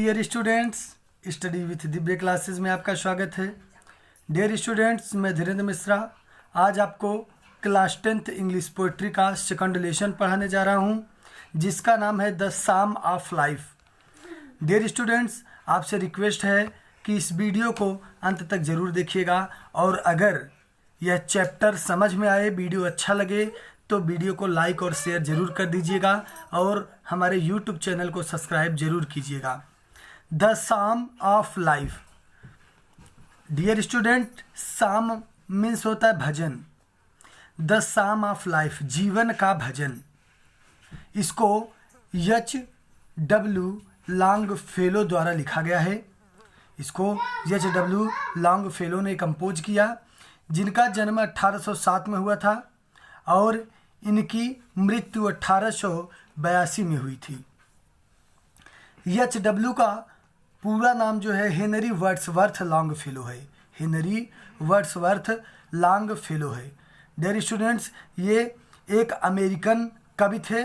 Dear students, study with Divya classes में आपका स्वागत है। डियर स्टूडेंट्स, मैं धीरेन्द्र मिश्रा आज आपको क्लास 10th इंग्लिश पोइट्री का सेकंड लेसन पढ़ाने जा रहा हूं, जिसका नाम है the psalm of life. Dear students, आपसे रिक्वेस्ट है कि इस वीडियो को अंत तक ज़रूर देखिएगा, और अगर यह चैप्टर समझ में आए, वीडियो अच्छा लगे तो वीडियो को लाइक और शेयर ज़रूर कर दीजिएगा, और हमारे यूट्यूब चैनल को सब्सक्राइब ज़रूर कीजिएगा। The psalm of life. Dear student, psalm means होता है भजन। द साम ऑफ लाइफ, जीवन का भजन। इसको H.W. लॉन्गफेलो द्वारा लिखा गया है। इसको H.W. लॉन्गफेलो ने कंपोज किया, जिनका जन्म 1807 में हुआ था और इनकी मृत्यु 1882 में हुई थी। H.W. का पूरा नाम जो है हेनरी वर्ड्सवर्थ लॉन्गफेलो है। हेनरी वर्ड्सवर्थ लॉन्गफेलो है। डियर स्टूडेंट्स, ये एक अमेरिकन कवि थे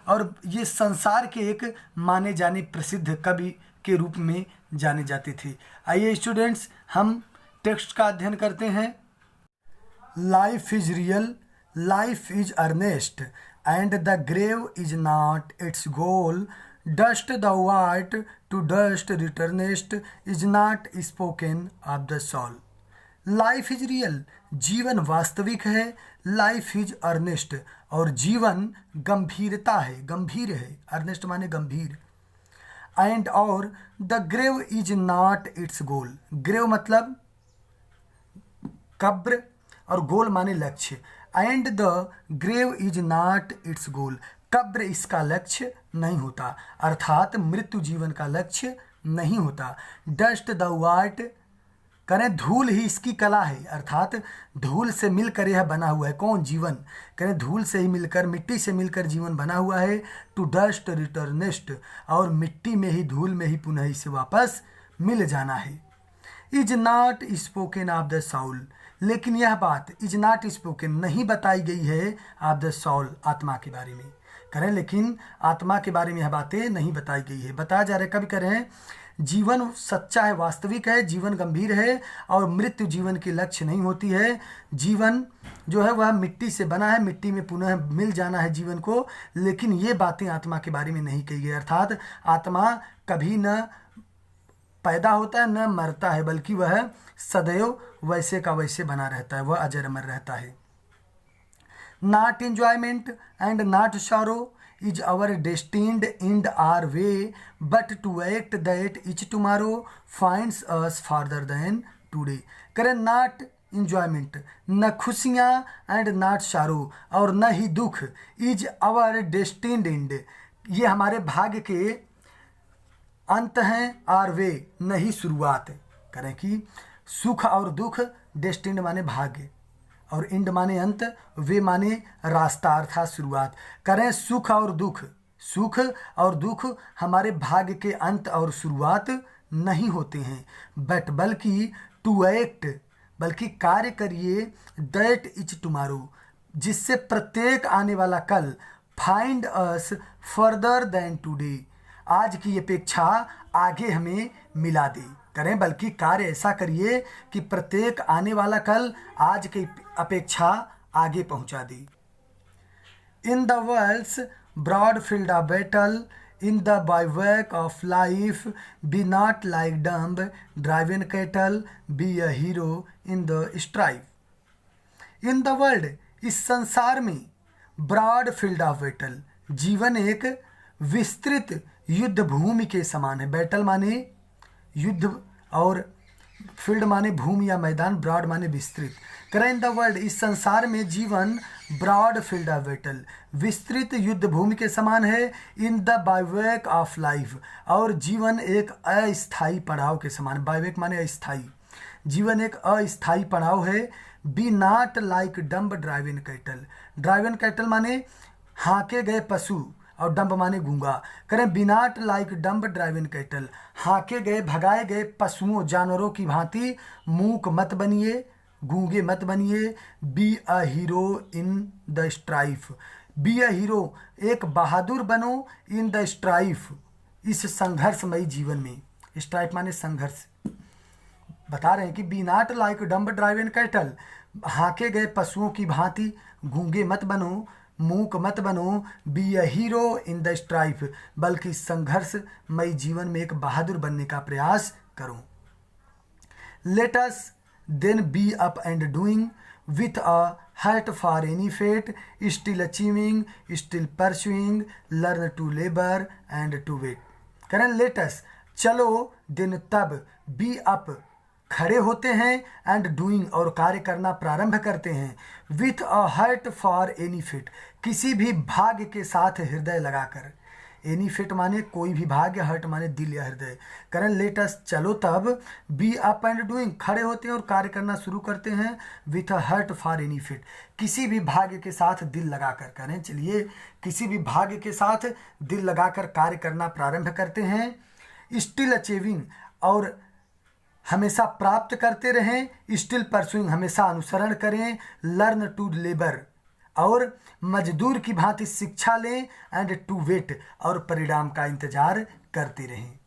और ये संसार के एक माने जाने प्रसिद्ध कवि के रूप में जाने जाते थे। आइए स्टूडेंट्स, हम टेक्स्ट का अध्ययन करते हैं। Life is real, life is earnest, and the grave is not its goal. Dust the what to dust returnest, is not spoken of the soul. Life is real, जीवन वास्तविक है। लाइफ इज अर्नेस्ट, और जीवन गंभीरता है, गंभीर है। Ernest माने गंभीर। एंड और the grave is not its goal. Grave मतलब कब्र और गोल माने लक्ष्य। And the grave is not its goal, कब्र इसका लक्ष्य नहीं होता, अर्थात मृत्यु जीवन का लक्ष्य नहीं होता। डस्ट द वाट, करें धूल ही इसकी कला है, अर्थात धूल से मिलकर यह बना हुआ है। कौन? जीवन। करें धूल से ही मिलकर, मिट्टी से मिलकर जीवन बना हुआ है। टू डस्ट रिटर्नेस्ट, और मिट्टी में ही, धूल में ही पुनः इसे वापस मिल जाना है। Is not spoken of the soul, लेकिन यह बात इज नॉट स्पोकन, नहीं बताई गई है ऑफ द सोल, आत्मा के बारे में। करें लेकिन आत्मा के बारे में यह बातें नहीं बताई गई है। बताया जा रहा है, कभी करें जीवन सच्चा है, वास्तविक है, जीवन गंभीर है, और मृत्यु जीवन की लक्ष्य नहीं होती है। जीवन जो है वह मिट्टी से बना है, मिट्टी में पुनः मिल जाना है जीवन को, लेकिन ये बातें आत्मा के बारे में नहीं कही गई। अर्थात आत्मा कभी न पैदा होता है न मरता है, बल्कि वह सदैव वैसे का वैसे बना रहता है, वह अजर अमर रहता है। Not enjoyment and not sorrow is our destined end our way, but to act that each tomorrow finds us farther than today। करें नॉट इंजॉयमेंट, न खुशियाँ, एंड नॉट शारो, और न ही दुख। इज आवर डेस्टिन्ड एंड, ये हमारे भाग्य के अंत हैं। आर वे, न ही शुरुआत। करें कि सुख और दुख, डेस्टिन्ड माने भाग्य और इंड माने अंत, वे माने रास्ता अर्थात शुरुआत। करें सुख और दुख, सुख और दुख हमारे भाग्य के अंत और शुरुआत नहीं होते हैं। बट बल्कि टू एक्ट, बल्कि कार्य करिए, दैट इज टुमारो, जिससे प्रत्येक आने वाला कल find us further than today, आज की अपेक्षा आगे हमें मिला दे। करें बल्कि कार्य ऐसा करिए कि प्रत्येक आने वाला कल आज की अपेक्षा आगे पहुंचा दे। In the world's broad field of battle, in the bivouac of life, be not like dumb driven cattle, be a hero in the strife. In the world, इस संसार में, ब्रॉड फील्ड ऑफ बैटल, जीवन एक विस्तृत युद्ध भूमि के समान है। बैटल माने युद्ध और फील्ड माने भूमि या मैदान, ब्रॉड माने विस्तृत। करें इन द वर्ल्ड, इस संसार में जीवन ब्रॉड फील्ड ऑफ बैटल, विस्तृत युद्ध भूमि के समान है। इन द बाइवैक ऑफ लाइफ, और जीवन एक अस्थायी पड़ाव के समान। बाइवैक माने अस्थायी, जीवन एक अस्थायी पड़ाव है। Be not like dumb driven cattle, driven cattle माने हाँके गए पशु, और डम्ब माने गूंगा। करें be not like dumb driven cattle, हाँके गए, भगाए गए पशुओं, जानवरों की भांति मूक मत बनिए, गूंगे मत बनिए। B a hero in the strife, B a hero, एक बहादुर बनो। इन द स्ट्राइफ, इस संघर्षमयी जीवन में। स्ट्राइफ माने संघर्ष। बता रहे हैं कि be not like dumb driven cattle, हाके गए पशुओं की भांति गूंगे मत बनो, मूक मत बनो, B a hero in the strife, बल्कि संघर्षमयी जीवन में एक बहादुर बनने का प्रयास करो। Let us then be up and doing with a heart for any fate, still achieving, still pursuing, learn to labor and to wait। करें let us, चलो, दिन तब, be up, खड़े होते हैं, and doing, और कार्य करना प्रारंभ करते हैं, with a heart for any fate, किसी भी भाग्य के साथ हृदय लगाकर। एनी फिट माने कोई भी भाग्य, हर्ट माने दिल या हृदय। करें लेट अस, चलो तब, बी अप एंड डूइंग, खड़े होते हैं और कार्य करना शुरू करते हैं, with a heart for any fate, किसी भी भाग्य के साथ दिल लगाकर। करें चलिए, किसी भी भाग्य के साथ दिल लगाकर कार्य करना प्रारंभ करते हैं। स्टिल अचीविंग, और हमेशा प्राप्त करते रहें, स्टिल परसुइंग, हमेशा अनुसरण करें, लर्न टू लेबर, और मजदूर की भांति शिक्षा लें, एंड टू वेट, और परिणाम का इंतजार करते रहें।